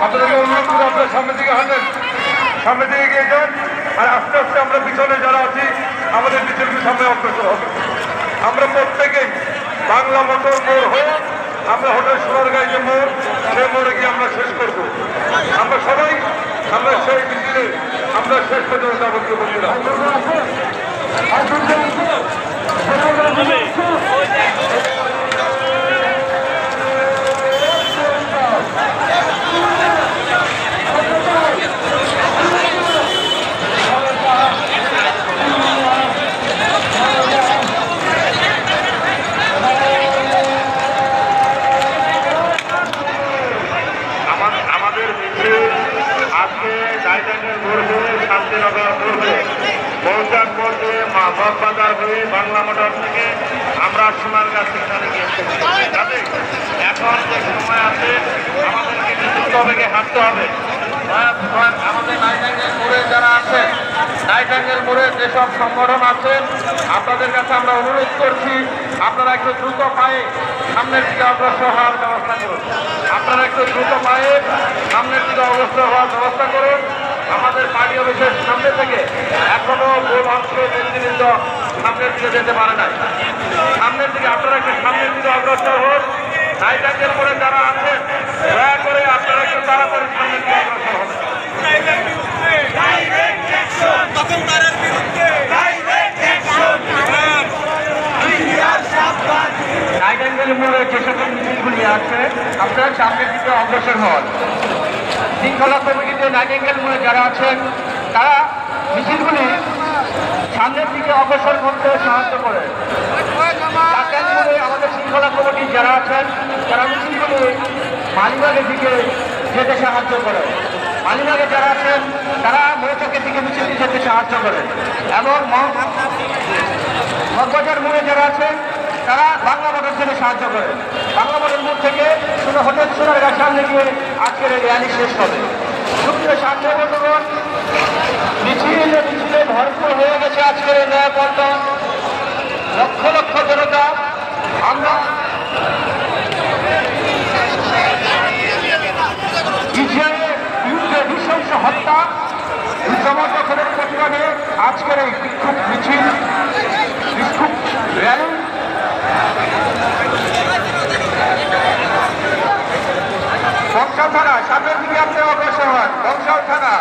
আপনাদেরকে অনুরোধ করে আপনার সামনের দিকে হাঁটেন, সামনের দিকে এগিয়ে যান। আর আস্তে আস্তে আমরা পিছনে যারা আছি আমাদের মিছিলকে সামনে অগ্রসর হবে। আমরা প্রত্যেকেই বাংলা মোটর মোড় হয়ে আমরা হোটেল সোনারগাঁও যে মোড়, সেই মোড়ে গিয়ে আমরা শেষ করবো। আমরা সবাই আমরা সেই মিছিলে আমরা শেষ পর্যন্ত যাবতীয় বন্ধুরা। আজকে ডাইটানের মোড় হয়ে শান্তিনগর মোড় হয়ে মৌচাক মোড় হয়ে বাজার হয়ে বাংলা মোটর থেকে আমরা সোনারগাঁ সেখানে গিয়ে যাতে এখন যে সময় আছে আমাদেরকে দ্রুত বেগে হাঁটতে হবে। আমাদের নাইটাঙ্গেল মোড়ে যারা আছেন, নাইটাঙ্গেল মোড়ে যেসব সংগঠন আছেন আপনাদের কাছে আমরা অনুরোধ করছি আপনারা একটু দ্রুত পায়ে সামনের দিকে অগ্রসর হওয়ার ব্যবস্থা করুন। আপনারা একটু দ্রুত পায়ে সামনের দিকে অগ্রসর হওয়ার ব্যবস্থা করুন। আমাদের পার্টি অফিসের সামনে থেকে এখনো মূল অংশ নেতৃবৃন্দ সামনের দিকে যেতে পারে নাই। সামনের দিকে আপনারা একটু সামনের দিকে অগ্রসর হন। নাইটাঙ্গেল মোড়ে যারা আছেন দয়া করে আপনারা একটু তাড়াতাড়ি সামনের দিকে অগ্রসর হবেন। নাইটাঙ্গেল মোড়ে যে সকল মিছিলগুলি আছে আপনারা সামনের দিকে অগ্রসর হন। শৃঙ্খলা কমিটিতে নাইটাঙ্গেল মোড়ে যারা আছেন তারা মিছিলগুলি সামনের দিকে অগ্রসর করতে সাহায্য করে। আমাদের শৃঙ্খলা কমিটির যারা আছেন তারা মিছিলগুলি মালিবাগের দিকে যেতে সাহায্য করে। মালিবাগে যারা আছেন তারা মৌচাকের দিকে মিছিলটি যেতে সাহায্য করে এবং মগবাজার মোড়ে যারা আছেন তারা বাংলা মোটর থেকে সাহায্য করে। বাংলা মোটর মোড় থেকে হোটেল সোনারগাঁ সামনে গিয়ে আজকের এই র্যালি শেষ হবে। সুপ্রিয় সাথী বন্ধুগণ, মিছিলে ভরপুর হয়ে গেছে আজকের এই নয়াপল্টন। লক্ষ লক্ষ জনতা আমরা ইসরায়েলের নৃশংস হত্যা সমর্থকদের প্রতিবাদে আজকের এই বিক্ষোভ মিছিল, বিক্ষোভ র্যালি বংশাল থানা সামনের দিকে আপনি অগ্রসর হন। বংশাল থানা,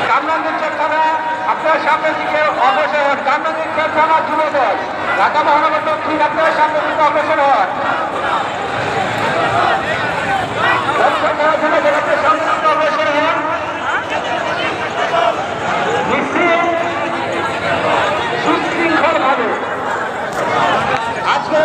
কামরাঙ্গীরচর থানা আপনার সামনের দিকে অগ্রসর হন। কামরাঙ্গীরচর থানা যুবদল, ঢাকা মহানগর দক্ষিণ আপনার সামনের দিকে অগ্রসর হন। বংশাল থানা যুবদল আপনার সামনের দিকে অগ্রসর হন। সুশৃঙ্খল ভাবে আজকে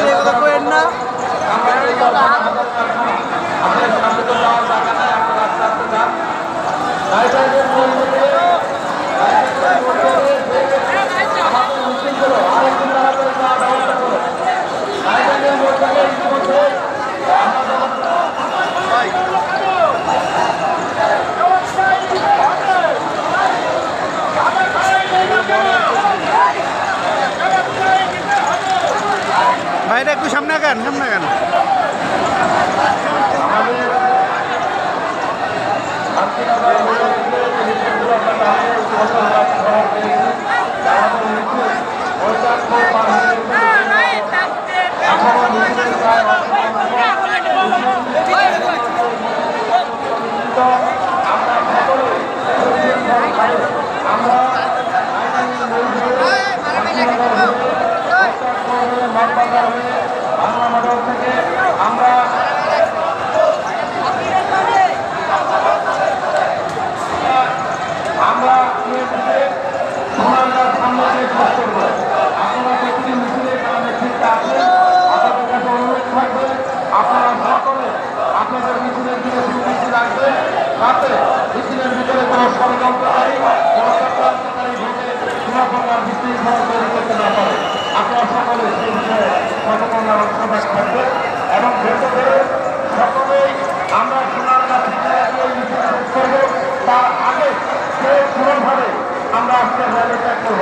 এগুলো করেন না। ভাইটা একটু সামনে আগান, সামনে আগান। বাংলা মোটর থেকে আমরা সামনে করব। আপনারা প্রতিদিন মিছিলের কারণে ঠিক আছে, আপনাদের কাছে অনুরোধ থাকবে আপনারা সকলে আপনাদের মিছিলের দিকে সুদৃষ্টি রাখবেন, যাতে মিছিলের ভিতরে কোনো ষড়যন্ত্রকারী কোনো চক্রান্তকারী ঢুকে কোনো প্রকার বিশৃঙ্খলা তৈরি করতে না পারে। আপনারা সকলে সেই বিষয়ে সচেতন এবং সজাগ থাকবেন এবং ভেতরে সকলেই আমরা সোনারগাঁ থেকে মিছিল শেষ করব। তার আগে সে পুরোভাবে আমরা আজকে র্যালি ত্যাগ করব।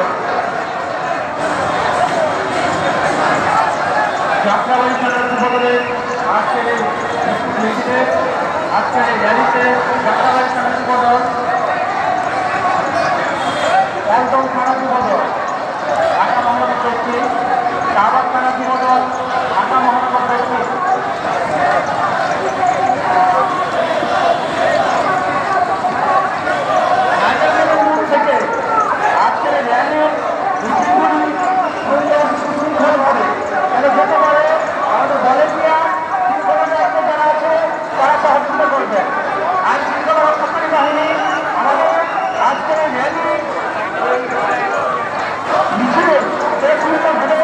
যাত্রাবাড়ি থানার যুবদলে আজকের এই মিছিলে আজকের এই র্যালিতে যাত্রাবাড়ি থানার যুবদল, পল্টন থানা যুবদল, ঢাকা মহানগর দক্ষিণ, শাহবাগ থানা যুবদল, ঢাকা মহানগর দক্ষিণ, থেকে আজকের র্যালির মিছিলগুলি সুন্দরভাবে যেতে পারে আমাদের ভলেন্টিয়ার শৃঙ্খলা যারা আছে তারা সহযোগিতা করবেন। আইন শৃঙ্খলা রক্ষাকারী বাহিনী আমাদের আজকের র্যালি মিছিলে সুন্দরভাবে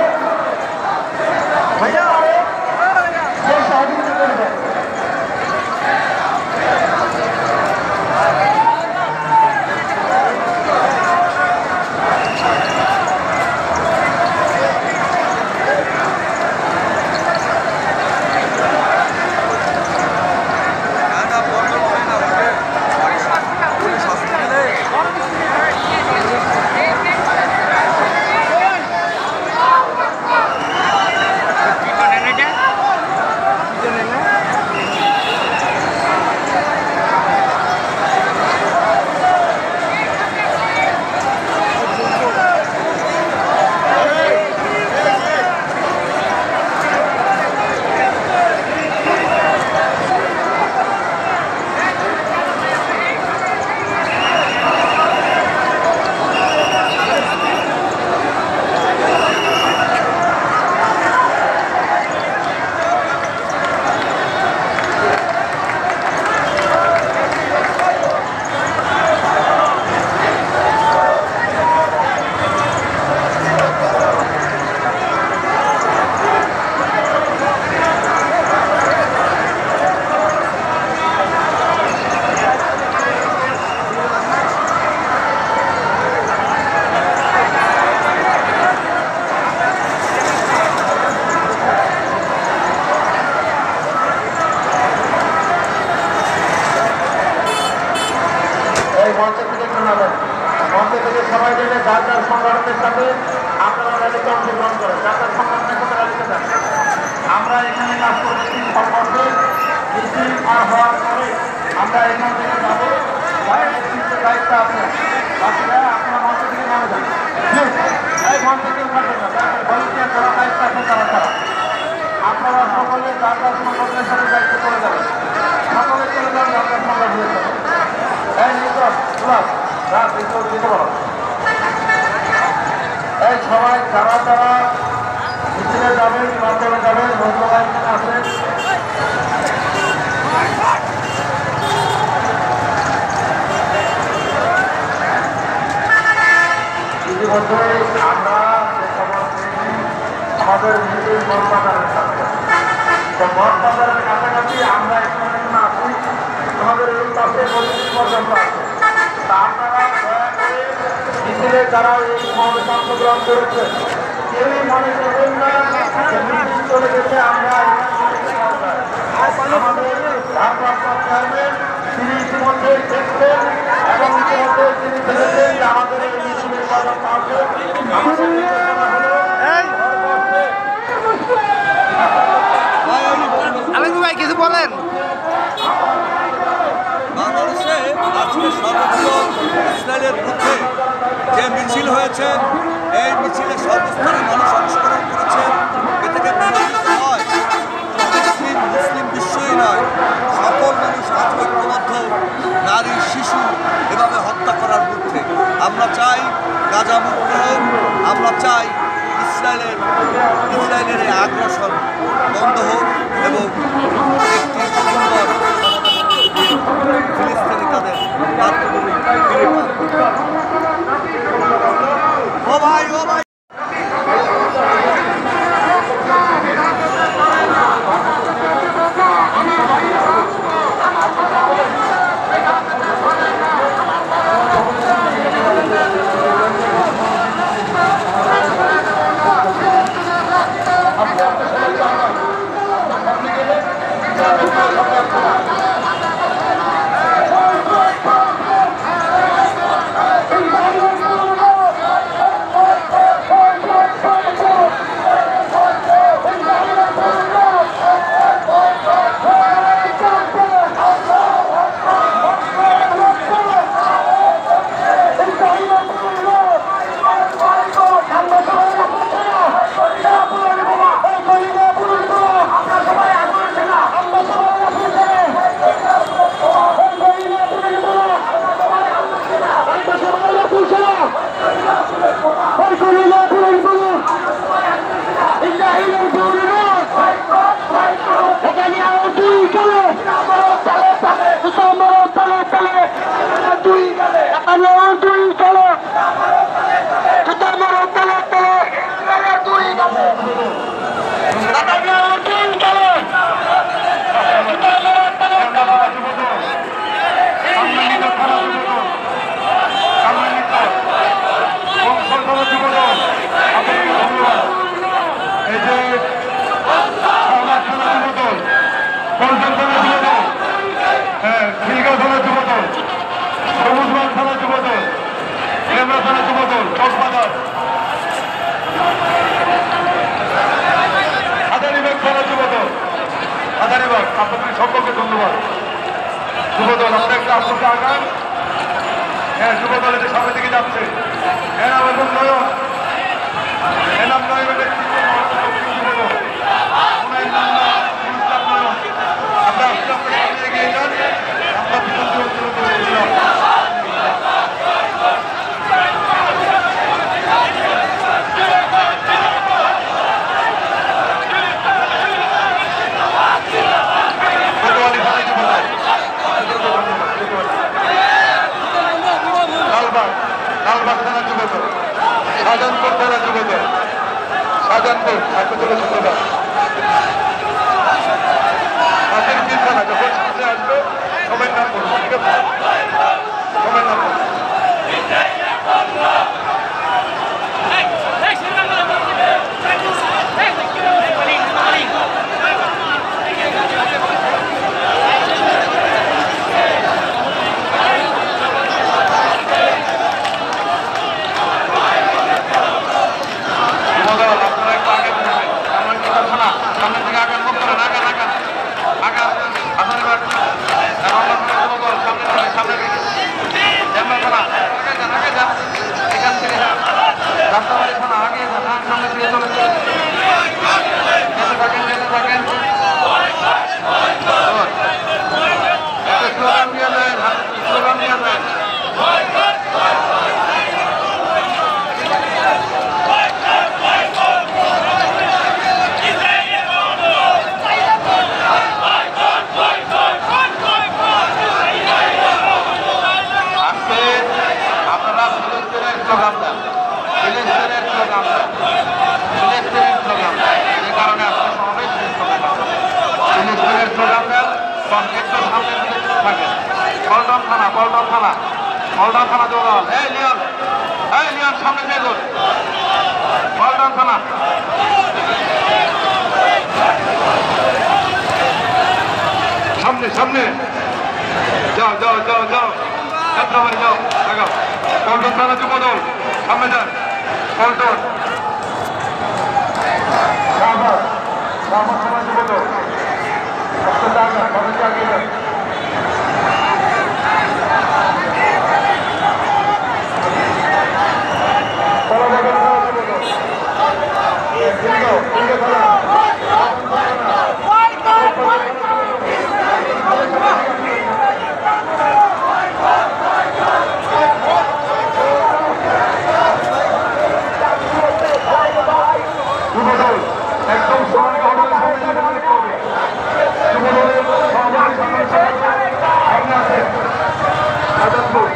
সেই সহযোগিতা করবেন। মঞ্চে থেকে সবাই মিলে যার যার সংগঠনের সাথে আপনারা র্যালিতে অংশগ্রহণ করেন, যার যার সংগঠনের সাথে র্যালিতে যান। আমরা এখানে কাজ করছি সম্পর্কে মিছিল পার হওয়ার পরে আমরা এখান থেকে যাবো, নেতৃত্বের দায়িত্ব আছে। বাকিরা আপনারা মঞ্চ থেকে নেমে যান, এই মঞ্চ থেকে উঠাবেন না, ভলেন্টিয়ার যারা দায়িত্ব আছে তারা ছাড়া আপনারা সকলে যার যার সংগঠনের সাথে দায়িত্ব চলে যাবেন, সকলে চলে যান যার যার সংগঠনের সাথে। এই সবাই যারা যারা মিছিলে যাবেন মাধ্যমে যাবেন বন্ধুরা এখানে আসেন। ইতিমধ্যে আমরা যে খবর পেয়েছি আমাদের মিছিল মগবাজারের কাছে। তো মগবাজারের কাছাকাছি আমরা এখানে আছি, আমাদের এই পাশে মসজিদ পর্যন্ত আছে। তা আপনারা দয়া করে মিছিলে যারা এই সমাবেশে অংশগ্রহণ করেছেন কেউই মনে করবেন না যে মিছিল চলে গেছে, আমরা আমাদের ভারপ্রাপ্ত চেয়ারম্যান তিনি ইতিমধ্যে দেখছেন এবং ইতিমধ্যে তিনি দেখেছেন যে আমাদের এই মিছিলের পর্যন্ত আছে। আমাদের নির্দেশনা হলো আলাদা ভাই কিছু বলেন। বাংলাদেশে আজকে সর্ববৃহৎ ইসরায়েলের বিরুদ্ধে যে মিছিল হয়েছে, এই মিছিলে সর্বস্তরের মানুষ অংশগ্রহণ করেছে। এ থেকে প্রমাণিত হয় মুসলিম বিশ্বই নয়, সকল মানুষ আজ ঐক্যবদ্ধ নারী শিশু এভাবে হত্যা করার বিরুদ্ধে। আমরা চাই গাজা মুক্ত হোক, আমরা চাই ইসরায়েলের এই আগ্রাসন বন্ধ হোক এবং একটি সুন্দর ফিলিস্তিনি তাদের মাতৃভূমি ফিরে পান। ও ভাই ও ভাই আপনাদের সকলকে ধন্যবাদ। যুবদল আমরা একটা আপনাকে আগান। হ্যাঁ, যুবদল এতে সামনের দিকে যাচ্ছে। এনাম এবং নয়ন, এনাম নয়নের নেতৃত্বে যুবদল ওনার নাম নয়ন। আমরা আস্তে আস্তে সামনে এগিয়ে যান। আমরা পিছন দিলাম। লালবাগ থানা যুবদল, শাহজাহানপুর থানা যুবদল, শাহজাহানপুর হাসপাতালের যুবদল, হাতের কি থানা যখন সামনে আসবে সবাই নাম বলবো, ঠিক আছে? সবাই নাম বলবো। আপনারা একটু আগে বলবেন, আমার কথা পল্টন থানা যুবদল। এই লিওন সামনে দেখুন, পল্টন থানা। সামনে যাও যাত্রাবাড়ি যাও, আগাও। পল্টন থানা যুবদল, সামনে যান। পল্টন থানা যুবদল, একদম সামনে আছে আজাদপুর।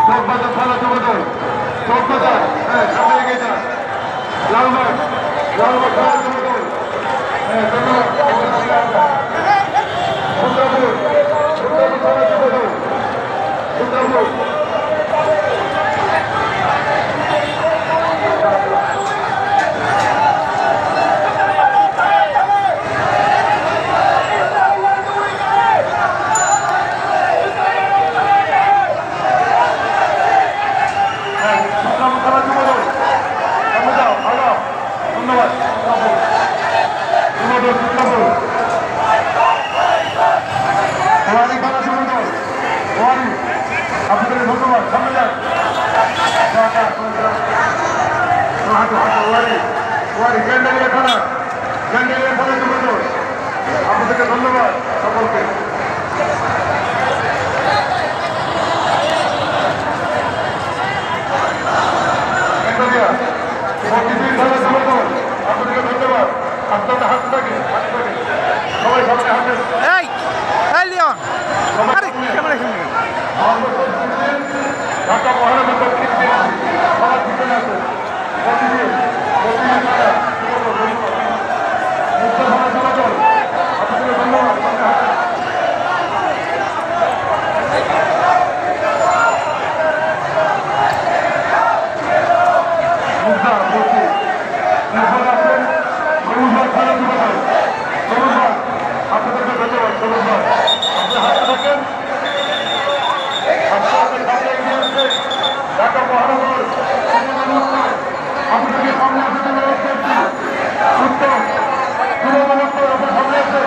চকবাজার থানা যুবদল, চকবাজার, হ্যাঁ সামনে এগিয়ে যান। লালবাগ থানা যুবদল, হ্যাঁ ধন্যবাদ। সুন্দরপুর থানা যুবদল, সুন্দরপুর। আপনাদের ধন্যবাদ, সামনে যান। ক্যান্ডেলিয়া থানা যুবদল, আপনাদেরকে ধন্যবাদ সকলকে। থানা যুবদল, আপনাদেরকে ধন্যবাদ। আপনাদের হাত থাকে সবাই সামনে হাতে। এই লিওন আরে ক্যামেরা সামনে ঢাকা মহানগর দক্ষিণ সবার পিছনে আছে। আপনাদের ধন্যবাদ। আপনাদেরকে ধন্যবাদ। আপনার হাতে থাকেন। ঢাকা মহানগর আপনাদেরকে সামনে আসতে উত্তম আপনার সামনে আছে।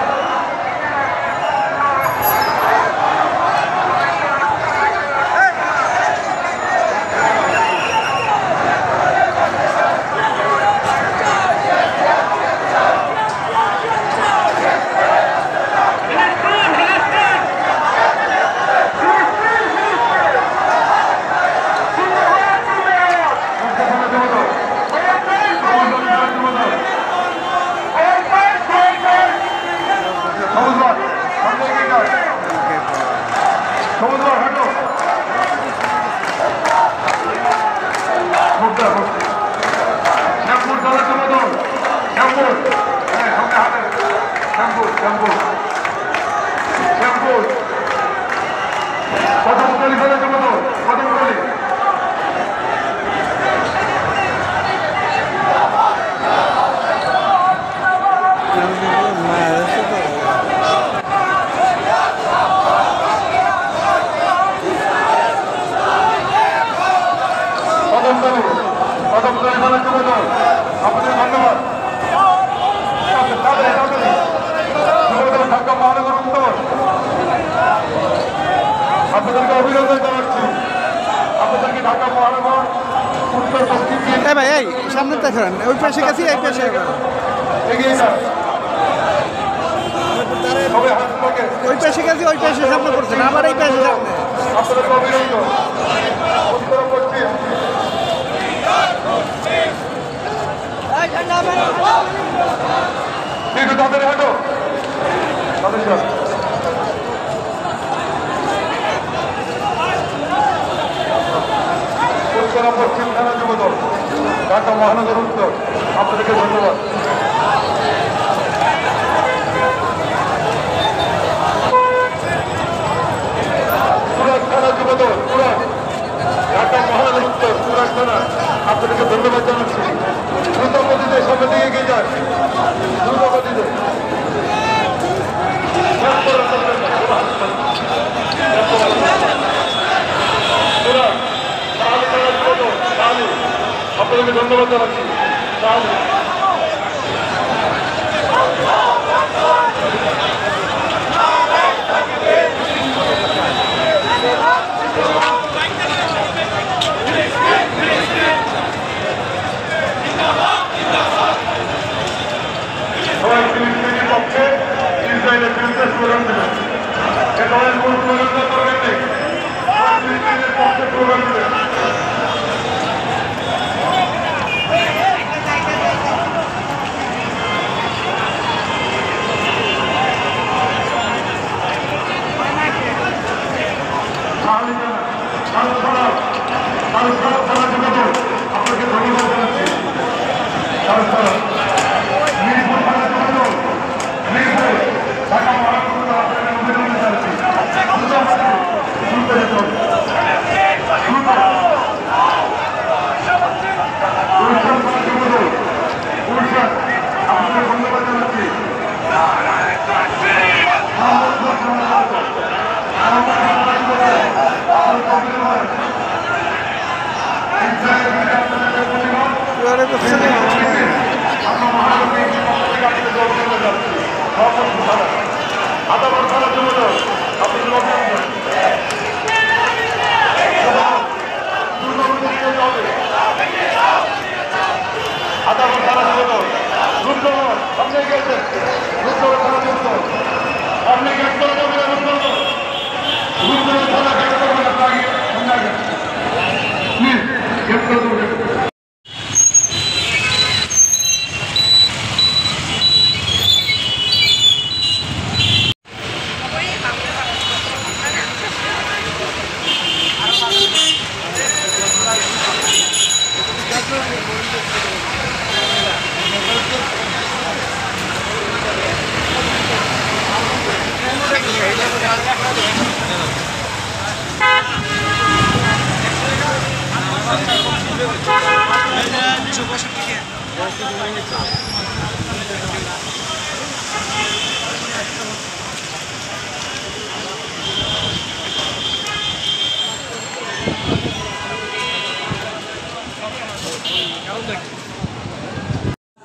আপনাদের ধন্যবাদ। ঢাকা মহানগর উত্তর আপনাদেরকে অভিনন্দন জানাচ্ছি। আপনাদেরকে ঢাকা মহানগর উত্তর পশ্চিম ভাই এই সামনে দেখেন ওই পাশে গেছি এই পাশে এগিয়ে যান। সবাই হাত থাকে। ওই পাশে গেছি ওই পাশে সামনে করছেন আবার এই পাশে সামনে। আপনাদেরকে অভিনন্দন। উত্তর পশ্চিম একটু তাদের হাঁটো তাদের সাথে। উত্তর পশ্চিম থানা যুবদল, ঢাকা মহানগর উত্তর, আপনাদেরকে ধন্যবাদ। আপনাদেরকে ধন্যবাদ জানাচ্ছি। সবাই ফিলিস্তিনের পক্ষে ইসরায়েলের বিরুদ্ধে স্লোগান দেবেন। একেবারে কোন স্লোগান করবেন নেই, ফিলিস্তিনের পক্ষে স্লোগান দেবেন। আপনাকে ধন্যবাদ জানাচ্ছি। মিরপুর থানা যোগাযোগ, মিরপুর ঢাকা মহানগর আপনাকে অভিনন্দন জানাচ্ছি। আপনাকে ধন্যবাদ জানাচ্ছি।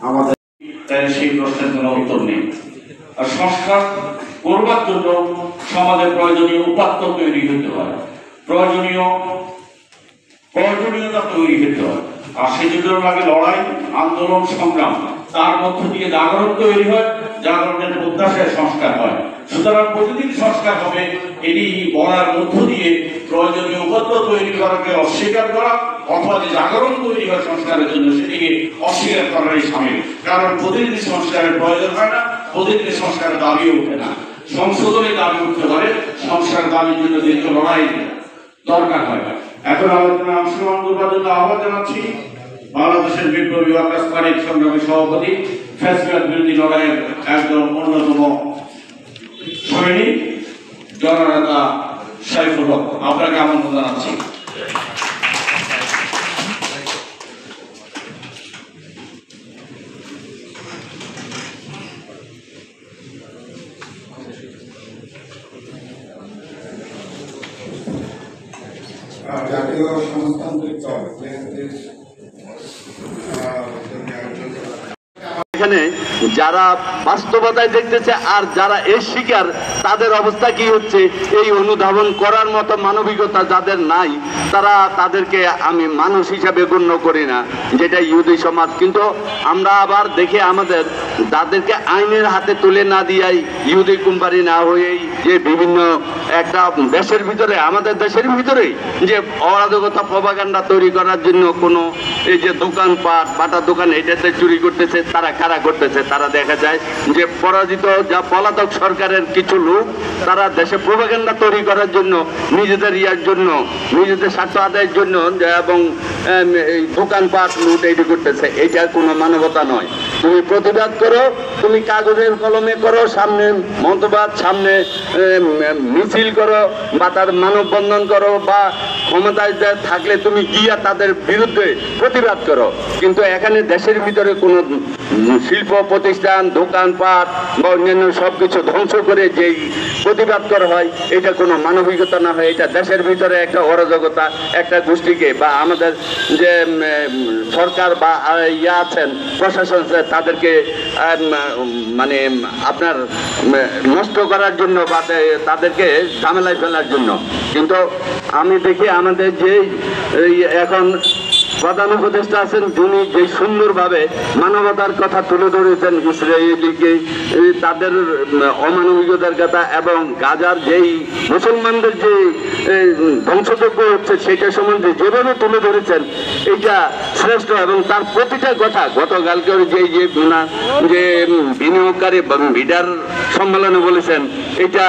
আমাদের সেই প্রশ্নের কোনো উত্তর নেই। আর সংস্কার করবার জন্য সমাজের প্রয়োজনীয় উপাত্ত তৈরি হতে হয়, প্রয়োজনীয়তা তৈরি হতে হয়। আর সেজন্য লাগে লড়াই, আন্দোলন, সংগ্রাম। তার মধ্য দিয়ে জাগরণ তৈরি হয়, জাগরণের প্রত্যাশায় সংস্কার হয়। সুতরাং প্রতিদিন সংস্কার হবে এটি বলার মধ্য দিয়ে প্রয়োজনীয় উপাত্ত তৈরি করাকে অস্বীকার করা, অথবা যে জাগরণ তৈরি হয় সংস্কারের জন্য সেটিকে অস্বীকার করারই সামিল। কারণ প্রতিদিন সংস্কারের প্রয়োজন হয় না, প্রতিদিন সংস্কারের দাবি ওঠে না। সংশোধনের দাবি উঠতে পারে, সংস্কার দাবির জন্য দীর্ঘ লড়াই দরকার হয়। এখন আলোচনা অংশগ্রহণ করবার জন্য আহ্বান জানাচ্ছি বাংলাদেশের বিপ্লবী ওয়ার্কার্স পার্টির সংগ্রামী সভাপতি, ফ্যাসিবাদ বিরোধী লড়াইয়ের একজন অন্যতম সৈনিক জননেতা সাইফুল হক, আপনাকে আমন্ত্রণ জানাচ্ছি। জাতীয় সমাজতান্ত্রিক দল এখানে যারা বাস্তবতায় দেখতেছে আর যারা এর শিকার তাদের অবস্থা কি হচ্ছে এই অনুধাবন করার মতো মানবিকতা যাদের নাই, তাদেরকে আমি মানুষ হিসাবে গণ্য করি না, যেটা ইহুদি সমাজ। কিন্তু আমরা আবার দেখি আমাদের তাদেরকে আইনের হাতে তুলে না দিয়াই, ইহুদি কোম্পানি না হয়েই যে বিভিন্ন একটা দেশের ভিতরে, আমাদের দেশের ভিতরেই যে অরাজকতা প্রপাগান্ডা তৈরি করার জন্য কোনো এই যে দোকানপাট, বাটা দোকান এটাতে চুরি করতেছে, তারা কারা করতেছে, তারা দেখা যায় যে পরাজিত যা পলাতক সরকারের কিছু লোক তারা দেশে প্রপাগান্ডা তৈরি করার জন্য, নিজেদের ইয়ার জন্য, নিজেদের স্বার্থ আদায়ের জন্য এবং এই দোকানপাট লুট এইটি করতেছে। এইটার কোনো মানবতা নয়। তুমি প্রতিবাদ করো, তুমি কাগজের কলমে করো, সামনে মতবাদ, সামনে মিছিল করো বা তার মানববন্ধন করো, বা ক্ষমতায় থাকলে তুমি গিয়া তাদের বিরুদ্ধে প্রতিবাদ করো। কিন্তু এখানে দেশের ভিতরে কোনো শিল্প প্রতিষ্ঠান, দোকানপাট বা অন্যান্য সব কিছু ধ্বংস করে যেই প্রতিবাদ করা হয়, এটা কোনো মানবিকতা না হয়, এটা দেশের ভিতরে একটা অরাজকতা, একটা গোষ্ঠীকে বা আমাদের যে সরকার বা ইয়া আছেন, প্রশাসন আছে, তাদেরকে মানে আপনার নষ্ট করার জন্য বা তাদেরকে ঝামেলায় ফেলার জন্য। কিন্তু আমি দেখি আমাদের যে এখন প্রধান উপদেষ্টা আছেন, যিনি যে সুন্দরভাবে মানবতার কথা তুলে ধরেছেন, ইসরায়েলিকে তাদের অমানবিকতার কথা এবং গাজার যেই মুসলমানদের যে ধ্বংসযোগ্য হচ্ছে সেটা সম্বন্ধে যেভাবে তুলে ধরেছেন, এইটা শ্রেষ্ঠ। এবং তার প্রতিটা কথা গতকালকে যে বিনিয়োগকারী বিডার সম্মেলনে বলেছেন, এটা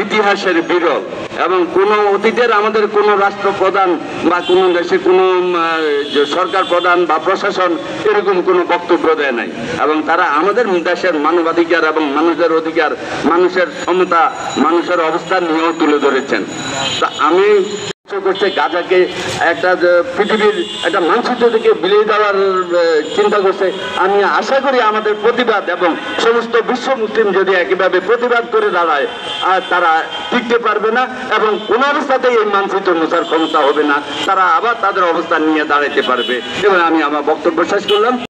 ইতিহাসের বিরল। এবং কোনো অতীতের আমাদের কোনো রাষ্ট্রপ্রধান বা কোনো দেশে কোনো সরকার প্রধান বা প্রশাসন এরকম কোনো বক্তব্য দেয় নাই। এবং তারা আমাদের দেশের মানবাধিকার এবং মানুষের অধিকার, মানুষের ক্ষমতা, মানুষের অবস্থান নিয়েও তুলে ধরেছেন। তা আমি করছে গাজাকে একটা পৃথিবীর একটা মানচিত্র থেকে বিলিয়ে দেওয়ার চিন্তা করছে। আমি আশা করি আমাদের প্রতিবাদ এবং সমস্ত বিশ্ব মুসলিম যদি একইভাবে প্রতিবাদ করে দাঁড়ায়, আর তারা টিকতে পারবে না এবং কোন অবস্থাতেই এই মানচিত্র মোছার ক্ষমতা হবে না, তারা আবার তাদের অবস্থান নিয়ে দাঁড়াইতে পারবে। এবং আমি আমার বক্তব্য শেষ করলাম।